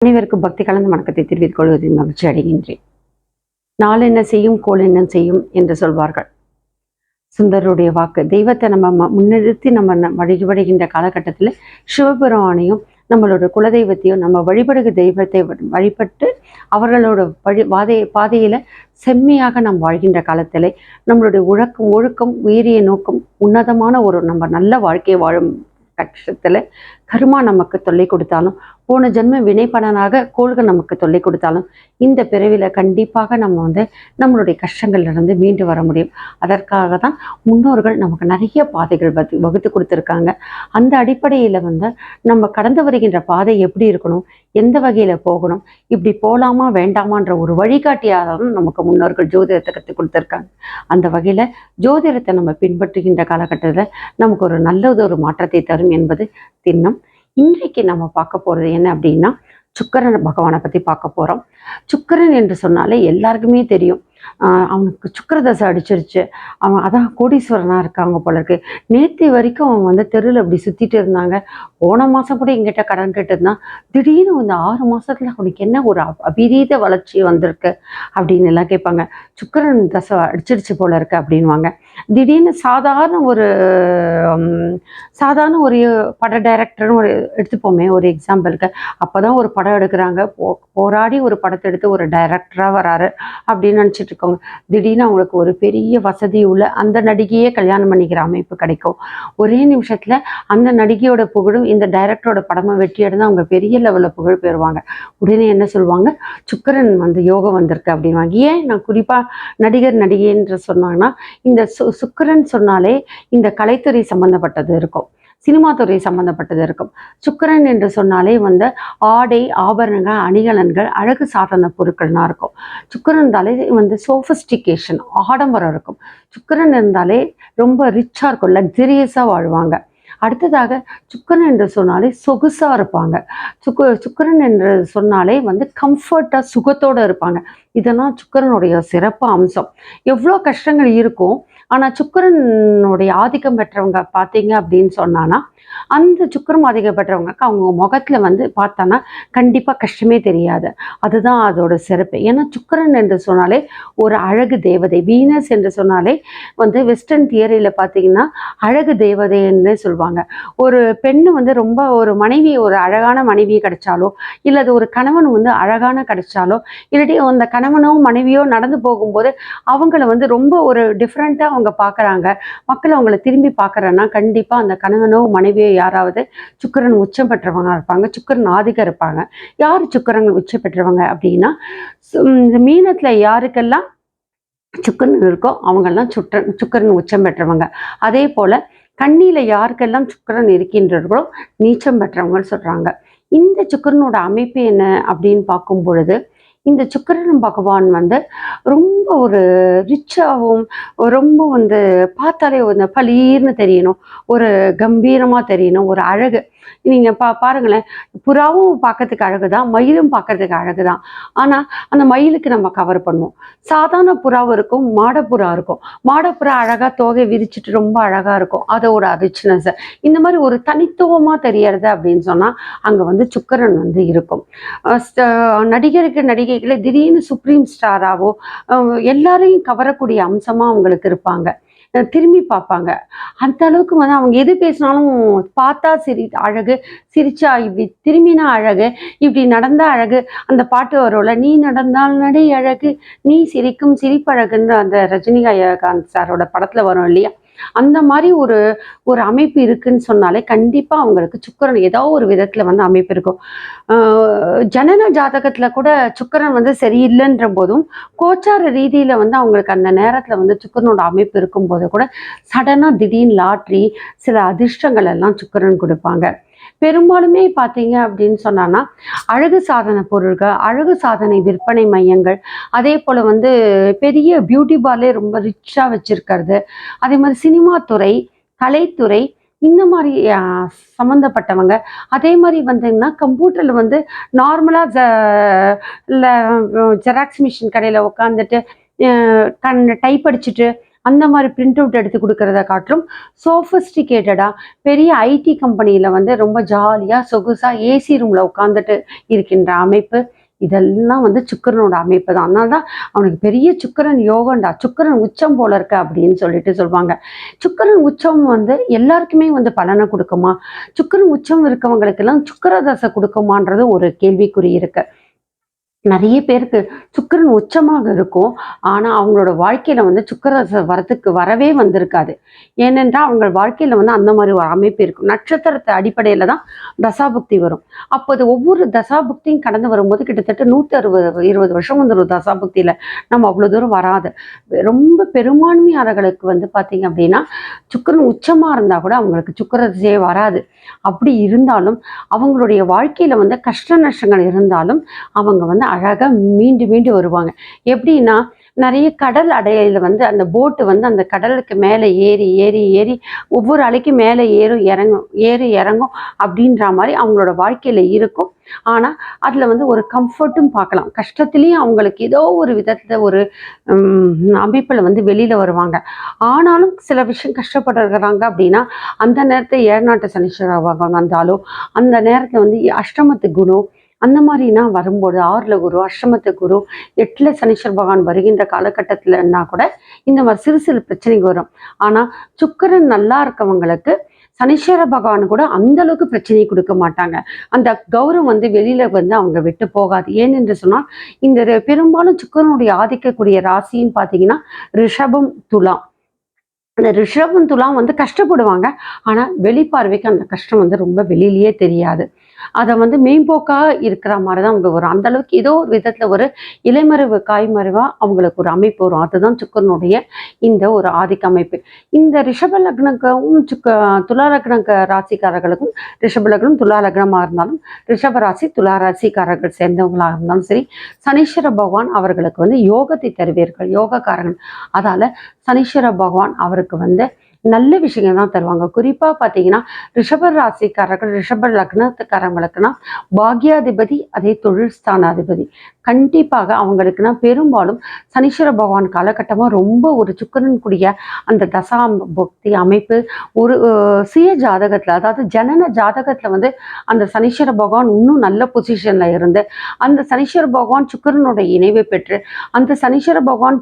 அனைவருக்கும் பக்தி கலந்த வணக்கத்தை தெரிவித்துக் கொள்வதில் மகிழ்ச்சி அடைகின்றேன். நாள் என்ன செய்யும் கோள் என்ன செய்யும் என்று சொல்வார்கள். சுந்தருடைய வாக்கு. தெய்வத்தை நம்ம முன்னிறுத்தி நம்ம வழிபடுகின்ற காலகட்டத்தில் சிவபெருமானையும் நம்மளோட குலதெய்வத்தையும் நம்ம வழிபடுகிற தெய்வத்தை வழிபட்டு அவர்களோட பாதையில செம்மையாக நாம் வாழ்கின்ற காலத்திலே நம்மளுடைய ஒழுக்கம் உயரிய நோக்கம் உன்னதமான ஒரு நம்ம நல்ல வாழ்க்கையை வாழும் கஷ்டத்துல கர்மா நமக்கு தொல்லை கொடுத்தாலும், போன ஜென்ம வினைப்படனாக கோள்கள் நமக்கு தொல்லை கொடுத்தாலும், இந்த பிறவில கண்டிப்பாக நம்ம நம்மளுடைய கஷ்டங்கள்லேருந்து மீண்டு வர முடியும். அதற்காக தான் முன்னோர்கள் நமக்கு நிறைய பாதைகள் வகுத்து கொடுத்துருக்காங்க. அந்த அடிப்படையில் நம்ம கடந்து வருகின்ற பாதை எப்படி இருக்கணும், எந்த வகையில் போகணும், இப்படி போகலாமா வேண்டாமான்ற ஒரு வழிகாட்டியாகவும் நமக்கு முன்னோர்கள் ஜோதிடத்தை கற்றுக் கொடுத்துருக்காங்க. அந்த வகையில் ஜோதிடத்தை நம்ம பின்பற்றுகின்ற காலகட்டத்தில் நமக்கு ஒரு நல்லது ஒரு மாற்றத்தை தரும் என்பது திண்ணம். இன்றைக்கு நம்ம பார்க்க போகிறது என்ன அப்படின்னா, சுக்கிரன் பகவானை பற்றி பார்க்க போகிறோம். சுக்கிரன் என்று சொன்னாலே எல்லாருக்குமே தெரியும். அவனுக்கு சுக்கிரதசை அடிச்சிருச்சு, அவன் அதான் கோடீஸ்வரனாக இருக்காங்க போல இருக்கு. நேற்று வரைக்கும் அவன் தெருவில் அப்படி சுற்றிட்டு இருந்தாங்க. போன மாதம் கூட எங்கிட்ட கடன் கேட்டுருந்தான். திடீர்னு 6 மாதத்தில் அவனுக்கு என்ன ஒரு அபரீத வளர்ச்சி வந்திருக்கு அப்படின்னு எல்லாம் கேட்பாங்க. சுக்கிரன் தசை அடிச்சிருச்சு போல இருக்கு அப்படின்வாங்க. திடீர்னு சாதாரண ஒரு பட டைரக்டர்னு ஒரு எடுத்துப்போமே ஒரு எக்ஸாம்பிளுக்கு. அப்போதான் ஒரு படம் எடுக்கிறாங்க, போராடி ஒரு படத்தை எடுத்து ஒரு டைரக்டராக வராரு அப்படின்னு நினச்சிட்டு இருக்கோங்க. திடீர்னு அவங்களுக்கு ஒரு பெரிய வசதி உள்ள அந்த நடிகையே கல்யாணம் பண்ணிக்கிற அமைப்பு கிடைக்கும். ஒரே நிமிஷத்தில் அந்த நடிகையோட புகழும் இந்த டைரக்டரோட படமா வெற்றி அடைந்து அவங்க பெரிய லெவலில் புகழ் பெறுவாங்க. உடனே என்ன சொல்லுவாங்க, சுக்கிரன் யோகம் வந்திருக்கு அப்படின்வாங்க. ஏன் நான் குறிப்பாக நடிகர் நடிகை என்று சொன்னாங்கன்னா, இந்த சுக்கிரன் சொன்னாலே இந்த கலைத்துறை சம்பந்தப்பட்டது இருக்கும், சினிமா துறை சம்பந்தப்பட்டது இருக்கும். சுக்கிரன் என்று சொன்னாலே ஆடை ஆபரணங்கள் அணிகலன்கள் அழகு சாதன பொருட்கள்னா இருக்கும். சுக்கிரன் இருந்தாலே சோஃபிஸ்டிகேஷன் ஆடம்பரம் இருக்கும். சுக்கிரன் இருந்தாலே ரொம்ப ரிச்சாக இருக்கும், லக்ஸரியஸாக வாழ்வாங்க. அடுத்ததாக சுக்கிரன் என்று சொன்னாலே சொகுசாக இருப்பாங்க. சுக்கிரன் என்று சொன்னாலே கம்ஃபர்ட்டாக சுகத்தோடு இருப்பாங்க. இதெல்லாம் சுக்கிரனுடைய சிறப்பு அம்சம். எவ்வளோ கஷ்டங்கள் இருக்கும், ஆனால் சுக்கிரனுடைய ஆதிக்கம் பெற்றவங்க பார்த்தீங்க அப்படின்னு சொன்னான்னா, அந்த சுக்கிரம் ஆதிக்கம் பெற்றவங்களுக்கு அவங்க முகத்தில் பார்த்தானா கண்டிப்பாக கஷ்டமே தெரியாது. அதுதான் அதோட சிறப்பு. ஏன்னா சுக்கிரன் என்று சொன்னாலே ஒரு அழகு தேவதை. வீனஸ் என்று சொன்னாலே வெஸ்டர்ன் தியரியில் பார்த்தீங்கன்னா அழகு தேவதைன்னு சொல்லுவாங்க. ஒரு பெண்ணு ரொம்ப ஒரு மனைவி, ஒரு அழகான மனைவி கிடைச்சாலோ, இல்லை அது ஒரு கணவன் அழகான கிடைச்சாலோ, இல்லாட்டி அந்த கணவனோ மனைவியோ நடந்து போகும்போது அவங்கள ரொம்ப ஒரு டிஃப்ரெண்ட்டாக அவங்க பார்க்குறாங்க, மக்கள் அவங்கள திரும்பி பார்க்குறேன்னா கண்டிப்பாக அந்த கணவனோ மனைவியோ யாராவது சுக்கிரன் உச்சம் பெற்றவங்க இருப்பாங்க, சுக்கிரன் ஆதிக்கம் இருப்பாங்க. யார் சுக்கிரன் உச்சம் பெற்றவங்க அப்படின்னா, இந்த மீனத்தில் யாருக்கெல்லாம் சுக்கிரன் இருக்கோ அவங்கெல்லாம் சுக்கிரன் உச்சம் பெற்றவங்க. அதே போல் கன்னியில் யாருக்கெல்லாம் சுக்கிரன் இருக்கின்றவர்களோ நீச்சம் பெற்றவங்கன்னு சொல்கிறாங்க. இந்த சுக்கிரனோட அமைப்பு என்ன அப்படின்னு பார்க்கும் பொழுது, இந்த சுக்கிரன் பகவான் ரொம்ப ஒரு ரிச்சாகவும் ரொம்ப பார்த்தாலே பளீர்னு தெரியணும், ஒரு கம்பீரமாக தெரியணும், ஒரு அழகு. நீங்கள் பாருங்களேன், புறாவும் பார்க்கறதுக்கு அழகு தான், மயிலும் பார்க்கறதுக்கு அழகு தான். ஆனால் அந்த மயிலுக்கு நம்ம கவர் பண்ணுவோம். சாதாரண புறாவும் இருக்கும், மாடப்புறா இருக்கும். மாடப்புறா அழகாக தோகை விரிச்சிட்டு ரொம்ப அழகாக இருக்கும், அதோட ரிச்னஸ். இந்த மாதிரி ஒரு தனித்துவமாக தெரியறது அப்படின்னு சொன்னால் அங்கே சுக்கிரன் இருக்கும். நடிகைகளை திடீர்னு சுப்ரீம் ஸ்டாராவோ எல்லாரையும் கவரக்கூடிய அம்சமாக அவங்களுக்கு இருப்பாங்க. திரும்பி பார்ப்பாங்க. அந்த அளவுக்கு அவங்க எது பேசினாலும் பார்த்தா அழகு, சிரிச்சா இப்படி திரும்பினா அழகு, இப்படி நடந்தா அழகு. அந்த பாட்டு வரும்ல, நீ நடந்தால் நடை அழகு, நீ சிரிக்கும் சிரிப்பழகுன்ற அந்த ரஜினிகாந்த் சாரோட படத்தில் வரும் இல்லையா, அந்த மாதிரி ஒரு அமைப்பு இருக்குன்னு சொன்னாலே கண்டிப்பாக அவங்களுக்கு சுக்கிரன் ஏதோ ஒரு விதத்தில் அமைப்பு இருக்கும். ஜனன ஜாதகத்தில் கூட சுக்கிரன் சரியில்லைன்ற போதும் கோச்சார ரீதியில் அவங்களுக்கு அந்த நேரத்தில் சுக்கிரனோட அமைப்பு இருக்கும்போது கூட சடனாக திடீர்னு லாட்ரி சில அதிர்ஷ்டங்கள் எல்லாம் சுக்கிரன் கொடுப்பாங்க. பெரும்பாலுமே பார்த்தீங்க அப்படின்னு சொன்னான்னா அழகு சாதன பொருட்கள், அழகு சாதனை விற்பனை மையங்கள், அதே போல் பெரிய பியூட்டி பார்லே ரொம்ப ரிச்சாக வச்சுருக்கிறது, அதே மாதிரி சினிமா துறை, கலைத்துறை, இந்த மாதிரி சம்மந்தப்பட்டவங்க. அதே மாதிரி கம்ப்யூட்டரில் நார்மலாக ஜெராக்ஸ் மிஷின் கடையில் உட்காந்துட்டு டைப் அடிச்சுட்டு அந்த மாதிரி பிரிண்ட் அவுட் எடுத்து கொடுக்கறத காட்டிலும் சோஃபிஸ்டிகேட்டடாக பெரிய ஐடி கம்பெனியில் வந்து ரொம்ப ஜாலியாக சொகுசாக ஏசி ரூமில் உட்காந்துட்டு இருக்கின்ற அமைப்பு, இதெல்லாம் வந்து சுக்கிரனோட அமைப்பு தான். அதனால தான் அவனுக்கு பெரிய சுக்கிரன் யோகம்டா, சுக்கிரன் உச்சம் போல இருக்க அப்படின்னு சொல்லிட்டு சொல்லுவாங்க. சுக்கிரன் உச்சம் வந்து எல்லாருக்குமே வந்து பலனை கொடுக்குமா? சுக்கிரன் உச்சம் இருக்கவங்களுக்கெல்லாம் சுக்கிர தசை கொடுக்குமான்றது ஒரு கேள்விக்குறி இருக்கு. நிறைய பேருக்கு சுக்கிரன் உச்சமாக இருக்கும். ஆனா அவங்களோட வாழ்க்கையில வந்து சுக்கிர வரத்துக்கு வரவே வந்திருக்காது. ஏனென்றால் அவங்க வாழ்க்கையில வந்து அந்த மாதிரி ஒரு அமைப்பு இருக்கும். நட்சத்திரத்தை அடிப்படையில தான் தசாபுக்தி வரும். அப்போது ஒவ்வொரு தசாபுக்தியும் கடந்து வரும்போது கிட்டத்தட்ட 120 வருஷம் வந்து ஒரு தசாபுக்தியில நம்ம அவ்வளவு தூரம் வராது. ரொம்ப பெரும்பான்மையாளர்களுக்கு வந்து பார்த்தீங்க அப்படின்னா சுக்கிரன் உச்சமா இருந்தா கூட அவங்களுக்கு சுக்கிர திசையே வராது. அப்படி இருந்தாலும் அவங்களுடைய வாழ்க்கையில வந்து கஷ்ட நஷ்டங்கள் இருந்தாலும் அவங்க வந்து அழகா மீண்டு மீண்டு வருவாங்க. எப்படின்னா நிறைய கடல் அடையில வந்து அந்த போட்டு வந்து அந்த கடலுக்கு மேலே ஏறி ஏறி ஏறி ஒவ்வொரு அலைக்கும் மேலே ஏறும் இறங்கும் ஏறி இறங்கும் அப்படின்ற மாதிரி அவங்களோட வாழ்க்கையில இருக்கும். ஆனா அதுல வந்து ஒரு கம்ஃபர்ட்டும் பார்க்கலாம். கஷ்டத்துலேயும் அவங்களுக்கு ஏதோ ஒரு விதத்துல ஒரு அமைப்புல வந்து வெளியில வருவாங்க. ஆனாலும் சில விஷயம் கஷ்டப்படுறாங்க அப்படின்னா அந்த நேரத்தை ஏழநாட்டு சனீஸ்வரர் வந்தாலோ அந்த நேரத்துல வந்து அஷ்டமத்து குரு அந்த மாதிரினா வரும்போது 6ல குரு, அஷ்டமத்து குரு, 8ல சனீஸ்வர பகவான் வருகின்ற காலகட்டத்திலன்னா கூட இந்த மாதிரி சிறு சிறு பிரச்சனைகள் வரும். ஆனா சுக்கிரன் நல்லா இருக்கவங்களுக்கு சனீஸ்வர பகவான் கூட அந்த அளவுக்கு பிரச்சனை கொடுக்க மாட்டாங்க. அந்த கௌரவம் வந்து வெளியில வந்து அவங்க விட்டு போகாது. ஏனென்று சொன்னால் இந்த பெரும்பாலும் சுக்கிரனுடைய ஆதிக்கக்கூடிய ராசின்னு பார்த்தீங்கன்னா ரிஷபம், துலாம். அந்த ரிஷபம், துலாம் வந்து கஷ்டப்படுவாங்க. ஆனா வெளிப்பார்வைக்கு அந்த கஷ்டம் வந்து ரொம்ப வெளியிலேயே தெரியாது. அதை வந்து மேம்போக்கா இருக்கிற மாதிரி தான் அவங்க வரும். அந்த அளவுக்கு ஏதோ ஒரு விதத்துல ஒரு இலைமறைவு காய்மறைவா அவங்களுக்கு ஒரு அமைப்பு வரும். அதுதான் சுக்கிரனுடைய இந்த ஒரு ஆதிக்க அமைப்பு. இந்த ரிஷப லக்னக்கும் துலா லக்ன ராசிக்காரர்களுக்கும் ரிஷப லக்னம் துலா லக்னமா இருந்தாலும் ரிஷப ராசி துலா ராசிக்காரர்கள் சேர்ந்தவங்களாக இருந்தாலும் சரி, சனீஸ்வர பகவான் அவர்களுக்கு வந்து யோகத்தை தருவீர்கள், யோகக்காரர்கள். அதால சனீஸ்வர பகவான் அவருக்கு வந்து நல்ல விஷயங்கள் தான் தருவாங்க. குறிப்பா பார்த்தீங்கன்னா ரிஷப ராசிக்காரர்கள் ரிஷப லக்னத்துக்காரங்களுக்குன்னா பாக்யாதிபதி அதே தொழில் ஸ்தானாதிபதி கண்டிப்பாக அவங்களுக்குன்னா பெரும்பாலும் சனீஸ்வர பகவான் காலகட்டமா ரொம்ப ஒரு சுக்கிரன் கூடிய அந்த தசா பக்தி அமைப்பு ஒரு சுய ஜாதகத்துல அதாவது ஜனன ஜாதகத்துல வந்து அந்த சனீஸ்வர பகவான் இன்னும் நல்ல பொசிஷன்ல இருந்து அந்த சனீஸ்வர பகவான் சுக்கிரனோட இணைவை பெற்று அந்த சனீஸ்வர பகவான்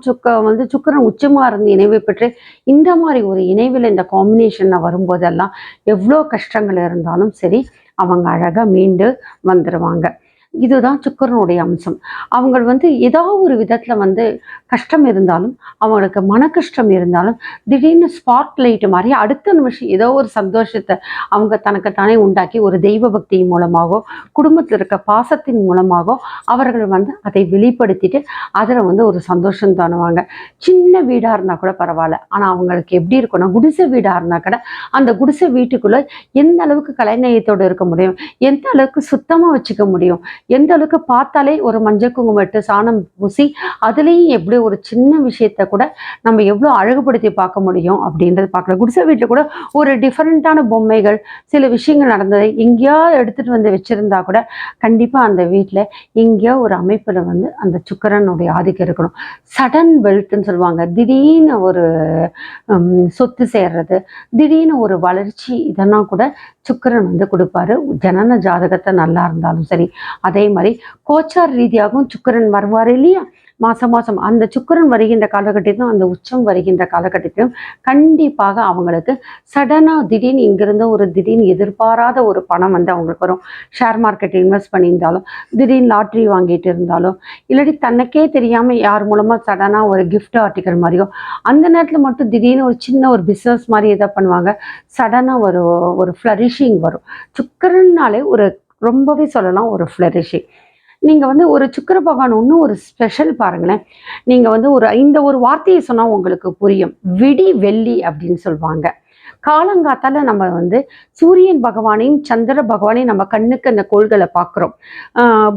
சுக்கிரன் உச்சமா இருந்து இணைவை பெற்று இந்த மாதிரி ஒரு இணைவில் இந்த காம்பினேஷன்ல வரும்போதெல்லாம் எவ்வளோ கஷ்டங்கள் இருந்தாலும் சரி அவங்க அழகா மீண்டு வந்துடுவாங்க. இதுதான் சுக்கிரனுடைய அம்சம். அவங்க வந்து ஏதாவது ஒரு விதத்துல வந்து கஷ்டம் இருந்தாலும் அவங்களுக்கு மன கஷ்டம் இருந்தாலும் திடீர்னு ஸ்பாட் லைட் மாதிரி அடுத்த நிமிஷம் ஏதோ ஒரு சந்தோஷத்தை அவங்க தனக்கு தானே உண்டாக்கி ஒரு தெய்வ பக்தியின் மூலமாகவோ குடும்பத்தில் இருக்க பாசத்தின் மூலமாகவோ அவர்கள் வந்து அதை வெளிப்படுத்திட்டு அதில் வந்து ஒரு சந்தோஷம் தானுவாங்க. சின்ன வீடாக இருந்தால் கூட பரவாயில்ல. ஆனால் அவங்களுக்கு எப்படி இருக்கும்னா குடிசை வீடாக இருந்தால் கூட அந்த குடிசை வீட்டுக்குள்ள எந்த அளவுக்கு கலைநயத்தோடு இருக்க முடியும், எந்த அளவுக்கு சுத்தமாக வச்சுக்க முடியும், எந்த அளவுக்கு பார்த்தாலே ஒரு மஞ்சள் குங்குமம் இட்டு சாணம் பூசி அதுலேயும் எப்படி ஒரு சின்ன விஷயத்த கூட நம்ம எவ்வளோ அழகுபடுத்தி பார்க்க முடியும் அப்படின்றது பார்க்கலாம். குடிசை வீட்டில் கூட ஒரு டிஃப்ரெண்ட்டான பொம்மைகள் சில விஷயங்கள் நடந்ததை எங்கேயா எடுத்துட்டு வந்து வச்சிருந்தா கூட கண்டிப்பாக அந்த வீட்டில் எங்கேயோ ஒரு அமைப்பில் வந்து அந்த சுக்கிரனுடைய ஆதிக்கம் இருக்கணும். சடன் வெல்த்ன்னு சொல்லுவாங்க. திடீர்னு ஒரு சொத்து சேர்றது, திடீர்னு ஒரு வளர்ச்சி, இதெல்லாம் கூட சுக்கிரன் வந்து கொடுப்பாரு. ஜனன ஜாதகத்தை நல்லா இருந்தாலும் சரி. அதே மாதிரி கோச்சார் ரீதியாகவும் சுக்கிரன் வருவார் இல்லையா, மாசம் மாசம் அந்த சுக்கிரன் வருகின்ற காலகட்டத்திலும் அந்த உச்சம் வருகின்ற காலகட்டத்திலும் கண்டிப்பாக அவங்களுக்கு சடனா திடீர்னு இங்கிருந்து ஒரு திடீர்னு எதிர்பாராத ஒரு பணம் வந்து அவங்களுக்கு வரும். ஷேர் மார்க்கெட் இன்வெஸ்ட் பண்ணியிருந்தாலும், திடீர்னு லாட்ரி வாங்கிட்டு இருந்தாலும், இல்லாட்டி தனக்கே தெரியாம யார் மூலமா சடனா ஒரு கிஃப்ட் ஆர்டிக்கல் மாதிரியோ அந்த நேரத்துல மட்டும் திடீர்னு ஒரு சின்ன ஒரு பிஸ்னஸ் மாதிரி எதை பண்ணுவாங்க, சடனா ஒரு ஒரு ஃப்ளரிஷிங் வரும். சுக்கிரன்னாலே ஒரு ரொம்பவே சொல்லலாம் ஒரு ஃப்ளரிஷிங். நீங்க வந்து ஒரு சுக்கிர பகவான் இன்னும் ஒரு ஸ்பெஷல் பாருங்களேன். நீங்க வந்து இந்த ஒரு வார்த்தையை சொன்னா உங்களுக்கு புரியும். விடி வெள்ளி அப்படின்னு சொல்லுவாங்க. காலங்காத்தால நம்ம வந்து சூரியன் பகவானையும் சந்திர பகவானையும் நம்ம கண்ணுக்கு அந்த கோள்களை பார்க்குறோம்.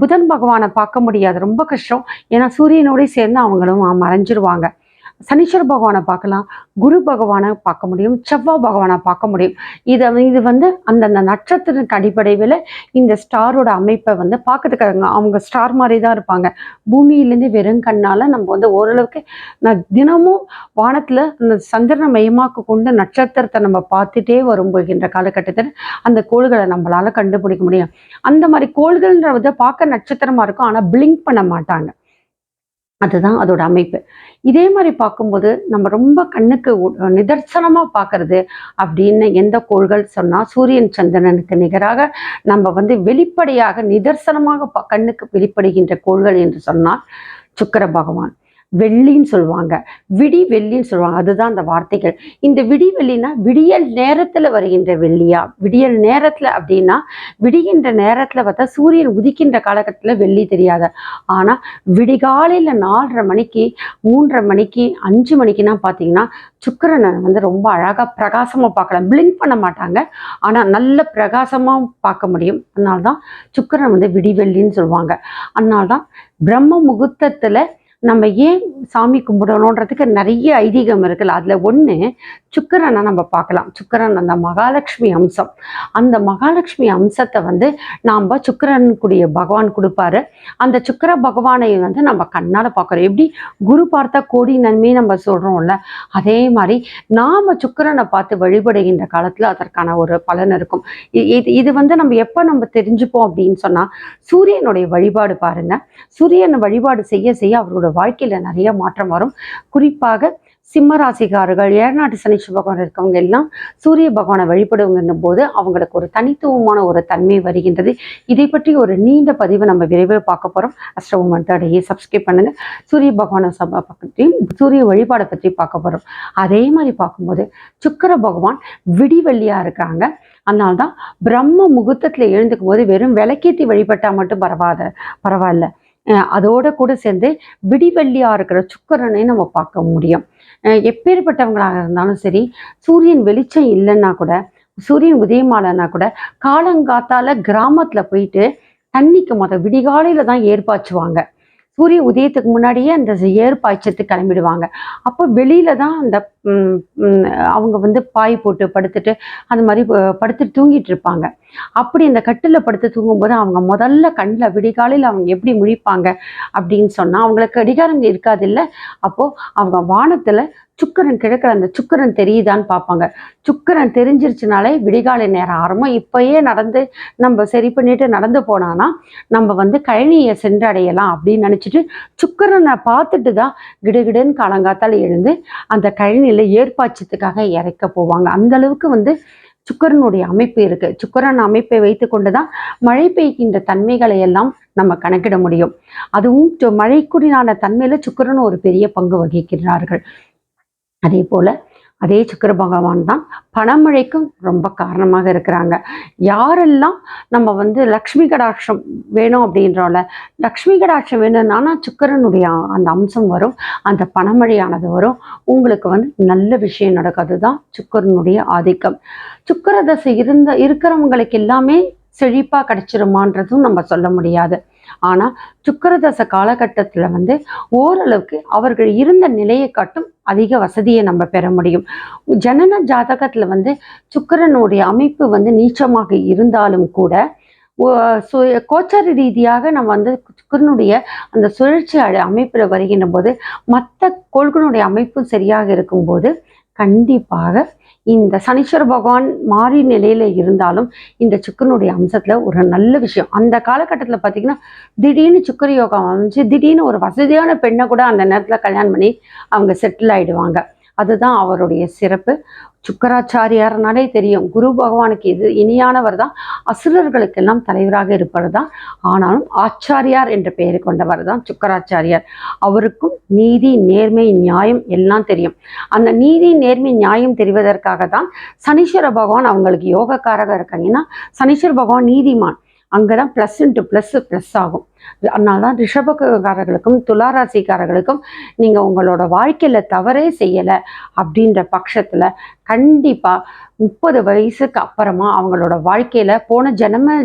புதன் பகவானை பார்க்க முடியாது, ரொம்ப கஷ்டம். ஏன்னா சூரியனோடய சேர்ந்து அவங்களும் மறைஞ்சிருவாங்க. சனீஸ்வர பகவானை பார்க்கலாம், குரு பகவானை பார்க்க முடியும், செவ்வாய் பகவானை பார்க்க முடியும். இது வந்து அந்தந்த நட்சத்திரத்தின் அடிப்படையில் இந்த ஸ்டாரோட அமைப்பை வந்து பார்க்கறதுக்கு அவங்க ஸ்டார் மாதிரி தான் இருப்பாங்க. பூமியிலேருந்து வெறும் கண்ணால் நம்ம வந்து ஓரளவுக்கு தினமும் வானத்தில் அந்த சந்திரனை மையமாக்க கொண்டு நட்சத்திரத்தை நம்ம பார்த்துட்டே வரும் போகின்ற காலகட்டத்தில் அந்த கோள்களை நம்மளால கண்டுபிடிக்க முடியும். அந்த மாதிரி கோள்கள்ன்றத பார்க்க நட்சத்திரமா இருக்கும், ஆனால் பிளிங்க் பண்ண மாட்டாங்க. அதுதான் அதோட அமைப்பு. இதே மாதிரி பார்க்கும்போது நம்ம ரொம்ப கண்ணுக்கு நிதர்சனமா பார்க்கறது அப்படின்னு எந்த கோள்கள் சொன்னா, சூரியன் சந்திரனுக்கு நிகராக நம்ம வந்து வெளிப்படையாக நிதர்சனமாக கண்ணுக்கு வெளிப்படுகின்ற கோள்கள் என்று சொன்னால் சுக்கிர பகவான். வெள்ளின்னு சொல்லுவாங்க, விடி வெள்ளின்னு சொல்லுவாங்க. அதுதான் அந்த வார்த்தைகள். இந்த விடி வெள்ளினா விடியல் நேரத்துல வருகின்ற வெள்ளியா? விடியல் நேரத்துல அப்படின்னா விடிகின்ற நேரத்துல பார்த்தா சூரியன் உதிக்கின்ற காலகட்டத்துல வெள்ளி தெரியாது. ஆனா விடிகாலையில 4:30 மணிக்கு 3:30 மணிக்கு 5 மணிக்குன்னா பார்த்தீங்கன்னா சுக்கிரனை வந்து ரொம்ப அழகா பிரகாசமா பார்க்கலாம். பிளிங்க் பண்ண மாட்டாங்க, ஆனா நல்ல பிரகாசமா பார்க்க முடியும். அதனால்தான் சுக்கிரன் வந்து விடிவெள்ளின்னு சொல்லுவாங்க. அதனால்தான் பிரம்ம முகூர்த்தத்துல நம்ம ஏன் சாமி கும்பிடணுன்றதுக்கு நிறைய ஐதீகம் இருக்குல்ல. அதுல ஒண்ணு சுக்கிரனை நம்ம பார்க்கலாம். சுக்கிரன் அந்த மகாலட்சுமி அம்சம். அந்த மகாலட்சுமி அம்சத்தை வந்து நாம் சுக்கிரனுக்குரிய பகவான் கொடுப்பாரு. அந்த சுக்கிர பகவானை வந்து நம்ம கண்ணால் பார்க்குறோம். எப்படி குரு பார்த்தா கோடி நன்மை நம்ம சொல்கிறோம்ல, அதே மாதிரி நாம் சுக்கிரனை பார்த்து வழிபடுகின்ற காலத்தில் அதற்கான ஒரு பலன் இருக்கும். இது வந்து நம்ம எப்போ நம்ம தெரிஞ்சுப்போம் அப்படின்னு சொன்னால், சூரியனுடைய வழிபாடு பாருங்க. சூரியனை வழிபாடு செய்ய செய்ய அவரோட வாழ்க்கையில நிறைய மாற்றம் வரும். குறிப்பாக சிம்ம ராசிக்காரர்கள், ஏழநாட்டு சனீஸ்வர பகவான் இருக்கவங்க எல்லாம் சூரிய பகவானை வழிபடுவங்க போது அவங்களுக்கு ஒரு தனித்துவமான ஒரு தன்மை வருகின்றது. இதை பற்றி ஒரு நீண்ட பதிவை நம்ம விரைவில் பார்க்க போறோம். அஸ்ட்ரோவுமன் தேர்டையே சப்ஸ்கிரைப் பண்ணுங்க. சூரிய பகவானை பற்றியும் சூரிய வழிபாடை பற்றி பார்க்க போறோம். அதே மாதிரி பார்க்கும்போது சுக்கிர பகவான் விடிவெள்ளியா இருக்காங்க. அதனால்தான் பிரம்ம முகூர்த்தத்துல எழுந்துக்கும் போது வெறும் விளக்கேற்றி வழிபட்டா மட்டும் பரவாயில்ல, அதோட கூட சேர்ந்து விடிவெள்ளியா இருக்கிற சுக்கிரனை நம்ம பார்க்க முடியும். எப்பேற்பட்டவங்களாக இருந்தாலும் சரி, சூரியன் வெளிச்சம் இல்லைன்னா கூட, சூரியன் உதயமாலன்னா கூட காலங்காத்தால கிராமத்துல போயிட்டு தண்ணிக்கு விடிகாலையில தான் ஏற்பாச்சுவாங்க. சூரிய உதயத்துக்கு முன்னாடியே அந்த ஏர் பாய்ச்சத்துக்கு கிளம்பிடுவாங்க. அப்போ வெளியில தான் அந்த அவங்க வந்து பாய் போட்டு படுத்துட்டு அந்த மாதிரி படுத்துட்டு தூங்கிட்டு இருப்பாங்க. அப்படி அந்த கட்டில் படுத்து தூங்கும்போது அவங்க முதல்ல கண்ணில் விடிகாலையில் அவங்க எப்படி முழிப்பாங்க அப்படின்னு சொன்னால், அவங்களுக்கு கடிகாரம் இருக்காது இல்லை. அப்போது அவங்க வானத்தில் சுக்கிரன் கிழக்கில் அந்த சுக்கிரன் தெரியுதான்னு பார்ப்பாங்க. சுக்கிரன் தெரிஞ்சிருச்சுனாலே விடிகாலை நேரம் ஆரம்பம். இப்பயே நடந்து நம்ம சரி பண்ணிட்டு நடந்து போனான்னா நம்ம வந்து கழனியை சென்றடையலாம் அப்படின்னு நினச்சிட்டு சுக்கிரனை பார்த்துட்டு தான் கிடுகிடுன்னு காலங்காத்தால் எழுந்து அந்த கழனியில் ஏற்பாச்சத்துக்காக இறக்க போவாங்க. அந்த அளவுக்கு வந்து சுக்கிரனுடைய அமைப்பு இருக்கு. சுக்கிரன் அமைப்பை வைத்து கொண்டுதான் மழை பெய்கின்ற தன்மைகளை எல்லாம் நம்ம கணக்கிட முடியும். அதுவும் மழைக்குடியான தன்மையில சுக்கிரன் ஒரு பெரிய பங்கு வகிக்கிறார்கள். அதே போல அதே சுக்கிர பகவான் தான் பணமழைக்கும் ரொம்ப காரணமாக இருக்கிறாங்க. யாரெல்லாம் நம்ம வந்து லக்ஷ்மி கடாட்சம் வேணும் அப்படின்றோம்ல, லக்ஷ்மி கடாட்சம் வேணும்னா சுக்கிரனுடைய அந்த அம்சம் வரும், அந்த பணமழையானது வரும். உங்களுக்கு வந்து நல்ல விஷயம் நடக்காது தான் சுக்கிரனுடைய ஆதிக்கம். சுக்கிர தசை இருக்கிறவங்களுக்கு எல்லாமே செழிப்பா கிடைச்சிருமான்றதும் நம்ம சொல்ல முடியாது. ஆனா சுக்கிரதச காலகட்டத்துல வந்து ஓரளவுக்கு அவர்கள் இருந்த நிலையை காட்டும் அதிக வசதியை நம்ம பெற முடியும். ஜனன ஜாதகத்துல வந்து சுக்கிரனுடைய அமைப்பு வந்து நீச்சமாக இருந்தாலும் கூட கோச்சார ரீதியாக நம்ம வந்து சுக்கிரனுடைய அந்த சுழற்சி அமைப்புல வருகின்ற போது மற்ற கோள்களுடைய அமைப்பும் சரியாக இருக்கும்போது கண்டிப்பாக இந்த சனீஸ்வர பகவான் மாறி நிலையில இருந்தாலும் இந்த சுக்கிரனுடைய அம்சத்துல ஒரு நல்ல விஷயம். அந்த காலகட்டத்துல பாத்தீங்கன்னா திடீர்னு சுக்கிர யோகம் வந்துச்சு, திடீர்னு ஒரு வசதியான பெண்ணை கூட அந்த நேரத்துல கல்யாணம் பண்ணி அவங்க செட்டில் ஆயிடுவாங்க. அதுதான் அவருடைய சிறப்பு. சுக்கராச்சாரியார்னாலே தெரியும், குரு பகவானுக்கு இது இனியானவர் தான், அசுரர்களுக்கெல்லாம் தலைவராக இருப்பவர் தான். ஆனாலும் ஆச்சாரியார் என்ற பெயரை கொண்டவர் தான் சுக்கராச்சாரியார். அவருக்கும் நீதி நேர்மை நியாயம் எல்லாம் தெரியும். அந்த நீதி நேர்மை நியாயம் தெரிவதற்காக தான் சனீஸ்வர பகவான் அவங்களுக்கு யோகக்காரக இருக்காங்கன்னா, சனீஸ்வர பகவான் நீதிமான், அங்கதான் பிளஸ் இன்ட்டு பிளஸ் ஆகும். அதனால்தான் ரிஷபக்காரர்களுக்கும் துளாராசிக்காரர்களுக்கும் நீங்க உங்களோட வாழ்க்கையில தவறே செய்யலை அப்படின்ற பட்சத்துல கண்டிப்பா 30 வயசுக்கு அப்புறமா அவங்களோட வாழ்க்கையில போன ஜனன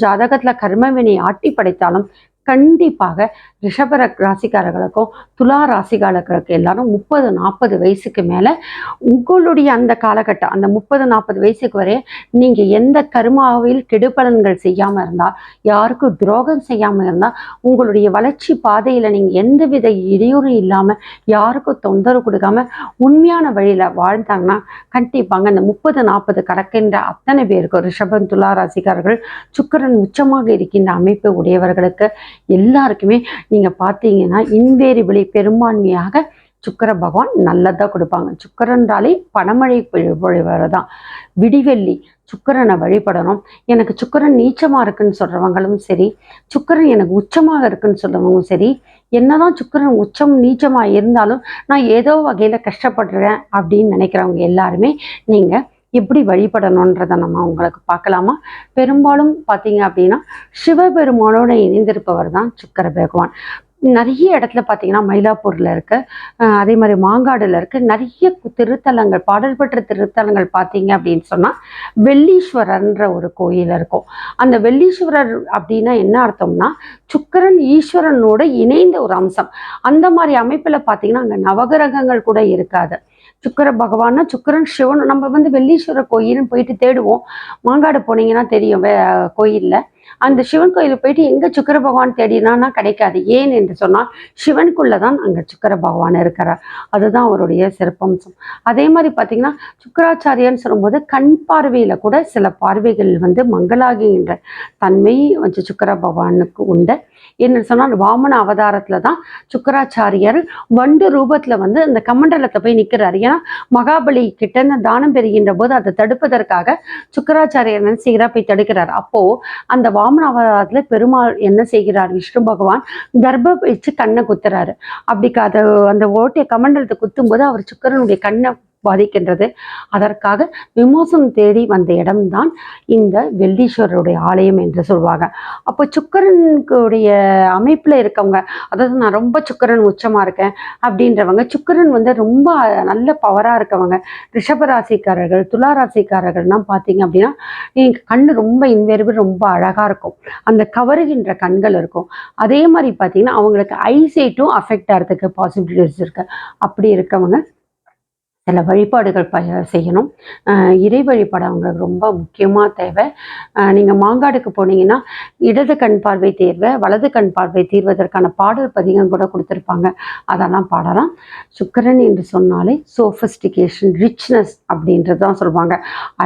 ஜாதகத்துல கர்மவினை ஆட்டி படைத்தாலும் கண்டிப்பாக ரிஷப ராசிக்காரர்களுக்கும் துலா ராசிக்காரர்களுக்கு எல்லாரும் 30-40 வயசுக்கு மேலே உங்களுடைய அந்த காலகட்டம், அந்த 30-40 வயசுக்கு வரை நீங்கள் எந்த கர்மாவில் கெடுபலன்கள் செய்யாமல் இருந்தால், யாருக்கும் துரோகம் செய்யாமல் இருந்தால், உங்களுடைய வளர்ச்சி பாதையில் நீங்கள் எந்தவித இடையூறும் இல்லாமல் யாருக்கும் தொந்தரவு கொடுக்காம உண்மையான வழியில் வாழ்ந்தாங்கன்னா கண்டிப்பாங்க இந்த 30-40 கடக்கின்ற அத்தனை பேருக்கு ரிஷபம் துலா ராசிக்காரர்கள் சுக்கிரன் உச்சமாக இருக்கின்ற அமைப்பு உடையவர்களுக்கு எல்லாருக்குமே நீங்கள் பார்த்தீங்கன்னா இன்வேரிபிளி பெரும்பான்மையாக சுக்கிர பகவான் நல்லதாக கொடுப்பாங்க. சுக்கிரன்றாலே பணமழை பொழிவர் தான். விடிவெள்ளி சுக்கிரனை வழிபடணும். எனக்கு சுக்கிரன் நீச்சமாக இருக்குன்னு சொல்கிறவங்களும் சரி, சுக்கிரன் எனக்கு உச்சமாக இருக்குன்னு சொல்கிறவங்களும் சரி, என்னதான் சுக்கிரன் உச்சம் நீச்சமாக இருந்தாலும் நான் ஏதோ வகையில் கஷ்டப்படுறேன் அப்படின்னு நினைக்கிறவங்க எல்லாருமே நீங்கள் எப்படி வழிபடணுன்றதை நம்ம உங்களுக்கு பார்க்கலாமா? பெரும்பாலும் பார்த்தீங்க அப்படின்னா சிவபெருமானோட இணைந்திருப்பவர் தான் சுக்கிர பகவான். நிறைய இடத்துல பார்த்தீங்கன்னா மயிலாப்பூரில் இருக்கு, அதே மாதிரி மாங்காடில் இருக்கு, நிறைய திருத்தலங்கள் பாடல் பெற்ற திருத்தலங்கள் பார்த்தீங்க அப்படின்னு சொன்னால் வெள்ளீஸ்வரர்ன்ற ஒரு கோயில் இருக்கும். அந்த வெள்ளீஸ்வரர் அப்படின்னா என்ன அர்த்தம்னா சுக்கிரன் ஈஸ்வரனோட இணைந்த ஒரு அம்சம். அந்த மாதிரி அமைப்பில் பார்த்தீங்கன்னா அங்கே நவகிரகங்கள் கூட இருக்காது. சுக்கிர பகவான்னா சுக்கிரன் சிவன். நம்ம வெள்ளீஸ்வரர் கோயில்னு போயிட்டு தேடுவோம். மாங்காடு போனீங்கன்னா தெரியும் கோயிலில் அந்த சிவன் கோயிலுக்கு போயிட்டு எங்கே சுக்கிர பகவான் தேடினான்னா கிடைக்காது. ஏன் என்று சொன்னால் சிவனுக்குள்ளே தான் அங்கே சுக்கிர பகவான் இருக்கிறார். அதுதான் அவருடைய சிறப்பம்சம். அதே மாதிரி பார்த்தீங்கன்னா சுக்கராச்சாரியன்னு சொல்லும்போது கண் பார்வையில் கூட சில பார்வைகள் மங்களாகின்ற தன்மை சுக்கிர பகவானுக்கு உண்டு. என்ன சொன்னால் வாமன அவதாரத்தில் தான் சுக்கராச்சாரியர் வண்டு ரூபத்தில் அந்த கமண்டலத்தை போய் நிற்கிறார். ஏன்னா மகாபலி கிட்ட தானம் பெறுகின்ற போது அதை தடுப்பதற்காக சுக்கராச்சாரியர் என்ன செய்கிறார், போய் தடுக்கிறார். அப்போது அந்த வாமன அவதாரத்தில் பெருமாள் என்ன செய்கிறார், விஷ்ணு பகவான் கர்ப்ப வச்சு கண்ணை குத்துறாரு. அப்படி அந்த ஓட்டிய கமண்டலத்தை குத்தும் போது அவர் சுக்கிரனுடைய கண்ணை பாதிக்கின்றது. அதற்காக விமோசனம் தேடி வந்த இடம்தான் இந்த வெள்ளீஸ்வரருடைய ஆலயம் என்று சொல்வாங்க. அப்போ சுக்கிரனுடைய அமைப்பில் இருக்கவங்க, அதாவது நான் ரொம்ப சுக்கிரன் உச்சமாக இருக்கேன் அப்படின்றவங்க, சுக்கிரன் ரொம்ப நல்ல பவராக இருக்கவங்க, ரிஷபராசிக்காரர்கள் துளாராசிக்காரர்கள்லாம் பார்த்தீங்க அப்படின்னா கண் ரொம்ப இன்வேரிபிள் ரொம்ப அழகாக இருக்கும். அந்த கவருகின்ற கண்கள் இருக்கும். அதே மாதிரி பார்த்தீங்கன்னா அவங்களுக்கு ஐசைட்டும் அஃபெக்ட் ஆகிறதுக்கு பாசிபிலிட்டிஸ் இருக்குது. அப்படி இருக்கவங்க சில வழிபாடுகள் செய்யணும். இறை வழிபாடு அவங்களுக்கு ரொம்ப முக்கியமாக தேவை. நீங்கள் மாங்காடுக்கு போனீங்கன்னா இடது கண் பார்வை தேர்வை வலது கண் பார்வை தீர்வதற்கான பாடல் பதிகம் கூட கொடுத்துருப்பாங்க. அதெல்லாம் பாடலாம். சுக்கிரன் என்று சொன்னாலே சோஃபிஸ்டிகேஷன் ரிச்னஸ் அப்படின்றது தான் சொல்லுவாங்க.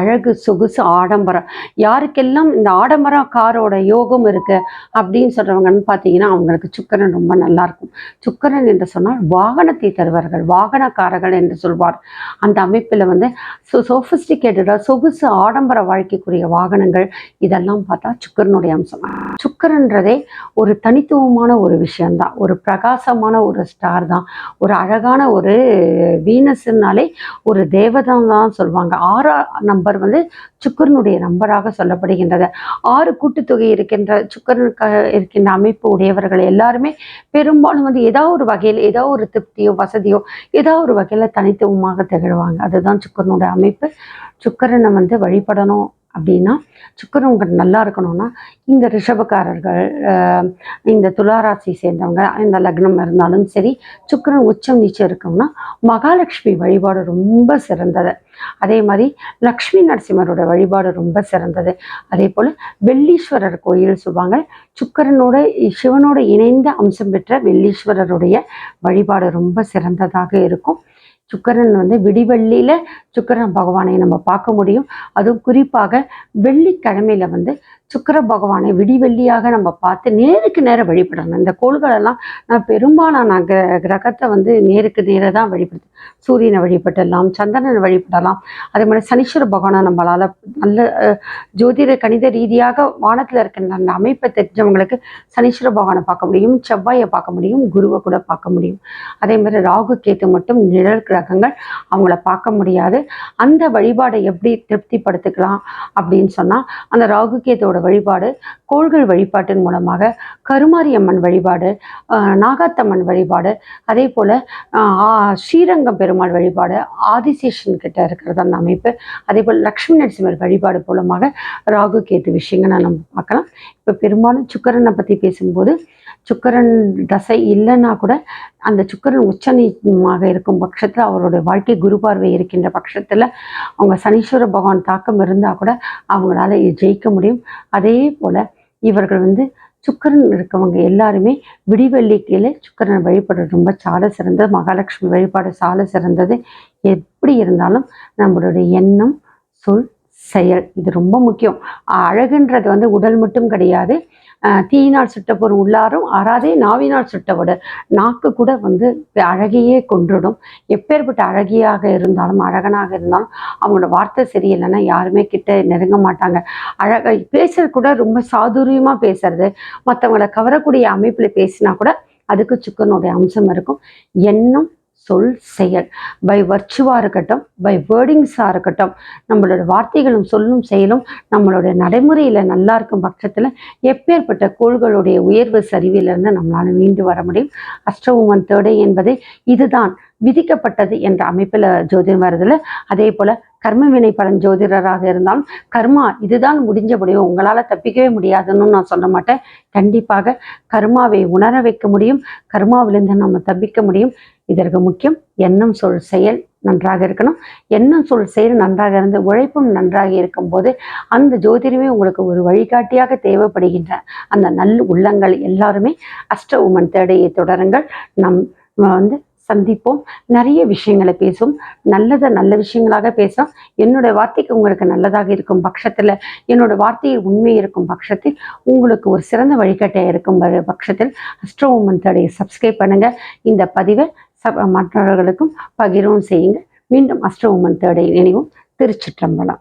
அழகு சொகுசு ஆடம்பரம். யாருக்கெல்லாம் இந்த ஆடம்பரம் காரோட யோகம் இருக்குது அப்படின்னு சொல்கிறவங்கன்னு பார்த்தீங்கன்னா அவங்களுக்கு சுக்கிரன் ரொம்ப நல்லாயிருக்கும். சுக்கிரன் என்று சொன்னால் வாகனத்தை தருவார்கள், வாகனக்காரர்கள் என்று சொல்வார். அந்த அமைப்பில் சோஃபிஸ்டிகேட்டடாக சொகுசு ஆடம்பர வாழ்க்கைக்குரிய வாகனங்கள் இதெல்லாம் பார்த்தா சுக்கிரனுடைய அம்சம். சுக்கிரன்றதே ஒரு தனித்துவமான ஒரு விஷயம்தான், ஒரு பிரகாசமான ஒரு ஸ்டார் தான், ஒரு அழகான ஒரு வீனஸ்னாலே ஒரு தேவதான் தான் சொல்லுவாங்க. 6 நம்பர் சுக்கிரனுடைய நம்பராக சொல்லப்படுகின்றது. 6 கூட்டுத்தொகை இருக்கின்ற சுக்கிரனுக்கு இருக்கின்ற அமைப்பு உடையவர்கள் எல்லாருமே பெரும்பாலும் ஏதாவது ஒரு வகையில் ஏதோ ஒரு திருப்தியோ வசதியோ ஏதோ ஒரு வகையில் தனித்துவமாக திகழ்வாங்க. அதுதான் சுக்கிரனுடைய அமைப்பு. சுக்கிரனை வழிபடணும் அப்படின்னா சுக்கிரன் உங்களுக்கு நல்லா இருக்கணும்னா இந்த ரிஷபக்காரர்கள், இந்த துளாராசி சேர்ந்தவங்க, இந்த லக்னம் இருந்தாலும் சரி, சுக்கிரன் உச்சம் நீச்சம் இருக்கணும்னா மகாலட்சுமி வழிபாடு ரொம்ப சிறந்தது. அதே மாதிரி லக்ஷ்மி நரசிம்மரோட வழிபாடு ரொம்ப சிறந்தது. அதே போல் வெள்ளீஸ்வரர் கோயில் சொல்லுவாங்க. சுக்கிரனோட சிவனோட இணைந்த அம்சம் பெற்ற வெள்ளீஸ்வரருடைய வழிபாடு ரொம்ப சிறந்ததாக இருக்கும். சுக்கிரன் விடிவெள்ளியில் சுக்கிரன் பகவானை நம்ம பார்க்க முடியும். அதுவும் குறிப்பாக வெள்ளிக்கிழமையில் சுக்கிர பகவானை விடிவெள்ளியாக நம்ம பார்த்து நேருக்கு நேரம் வழிபடணும். இந்த கோள்களெல்லாம் நான் பெரும்பாலான கிரகத்தை நேருக்கு நேராக தான் வழிபடுது. சூரியனை வழிபடலாம், சந்திரனை வழிபடலாம். அதே மாதிரி சனீஸ்வர பகவானை நம்மளால் நல்ல ஜோதிட கணித ரீதியாக வானத்தில் இருக்கின்ற அந்த அமைப்பை தெரிஞ்சவங்களுக்கு சனீஸ்வர பகவானை பார்க்க முடியும், செவ்வாயை பார்க்க முடியும், குருவை கூட பார்க்க முடியும். அதே மாதிரி ராகு கேத்து மட்டும் நிழல் கிரகங்கள், அவங்கள பார்க்க முடியாது. அந்த வழிபாடை எப்படி திருப்திப்படுத்திக்கலாம் அப்படின்னு சொன்னால் அந்த ராகு கேத்தோட வழிபாடு கோள்கள் வழிபாட்டின் மூலமாக கருமாரியம்மன் வழிபாடு, நாகாத்தம்மன் வழிபாடு, அதே போல் ஸ்ரீரங்கம் பெருமாள் வழிபாடு, ஆதிசேஷன் கிட்ட இருக்கிறது அந்த அமைப்பு, அதே போல் லக்ஷ்மி நரசிம்மர் வழிபாடு மூலமாக ராகு கேத்து விஷயங்களை நம்ம பார்க்கலாம். இப்போ பெரும்பாலும் சுக்கிரனை பற்றி பேசும்போது சுக்கிரன் தசை இல்லைன்னா கூட அந்த சுக்கிரன் உச்சநீச்சமாக இருக்கும் பட்சத்தில், அவருடைய வாழ்க்கை குரு பார்வை இருக்கின்ற பட்சத்தில், அவங்க சனீஸ்வர பகவான் தாக்கம் இருந்தால் கூட அவங்களால ஜெயிக்க முடியும். அதே போல் இவர்கள் சுக்கிரன் இருக்கவங்க எல்லாருமே விடிவெள்ளிக்கையில் சுக்கிரனை வழிபடுறது ரொம்ப சால சிறந்தது. மகாலட்சுமி வழிபாடு சால சிறந்தது. எப்படி இருந்தாலும் நம்மளுடைய எண்ணம், சொல், செயல் இது ரொம்ப முக்கியம். அழகுன்றது உடல் மட்டும் கிடையாது. தீயினால் சுட்ட பொருள் உள்ளாரும் ஆறாதே நாவினால் சுட்டவிட. நாக்கு கூட அழகையே கொன்றுடும். எப்பேற்பட்ட அழகியாக இருந்தாலும் அழகனாக இருந்தாலும் அவங்களோட வார்த்தை சரியில்லைன்னா யாருமே கிட்ட நெருங்க மாட்டாங்க. பேசுறது கூட ரொம்ப சாதுரியமாக பேசுறது, மற்றவங்களை கவரக்கூடிய அமைப்பில் பேசினா கூட அதுக்கு சுக்கரனுடைய அம்சம் இருக்கும். எண்ணம், சொல், செயல் பை வர்ச்சுவாக இருக்கட்டும், பை வேர்டிங்ஸாக இருக்கட்டும், நம்மளோட வார்த்தைகளும் சொல்லும் செயலும் நம்மளுடைய நடைமுறையில் நல்லா இருக்கும் பட்சத்தில் எப்பேற்பட்ட கோள்களுடைய உயர்வு சரிவிலிருந்து நம்மளால் மீண்டு வர முடியும். அஷ்டவுமன் தேடை என்பது இதுதான் விதிக்கப்பட்டது என்ற அமைப்பில் ஜோதிடம் வருதில்ல. அதே போல் கர்ம வினை பலன் ஜோதிடராக இருந்தாலும் கர்மா இதுதான் முடிஞ்ச முடியும், உங்களால் தப்பிக்கவே முடியாதுன்னு நான் சொல்ல மாட்டேன். கண்டிப்பாக கர்மாவை உணர வைக்க முடியும், கர்மாவிலிருந்து நம்ம தப்பிக்க முடியும். இதற்கு முக்கியம் எண்ணம், சொல், செயல் நன்றாக இருக்கணும். எண்ணம், சொல், செயல் நன்றாக இருந்து உழைப்பும் நன்றாக இருக்கும்போது அந்த ஜோதிடமே உங்களுக்கு ஒரு வழிகாட்டியாக தேவைப்படுகின்ற அந்த நல்ல உள்ளங்கள் எல்லாருமே அஷ்டவுமன் தேடையை தொடருங்கள். நம் சந்திப்போம், நிறைய விஷயங்களை பேசுவோம், நல்ல விஷயங்களாக பேசும். என்னோட வார்த்தைக்கு உங்களுக்கு நல்லதாக இருக்கும் பட்சத்தில், என்னோட வார்த்தையில் உண்மை இருக்கும் பட்சத்தில், உங்களுக்கு ஒரு சிறந்த வழிகாட்டியாக இருக்கும் பட்சத்தில் அஷ்டவுமன் தேடையை சப்ஸ்கிரைப் பண்ணுங்க. இந்த பதிவை மற்றவர்களுக்கும் பகிரவும் செய்யுங்க. மீண்டும் அஷ்டவுமன் தேடை நினைவும். திருச்சிற்றம்பலம்.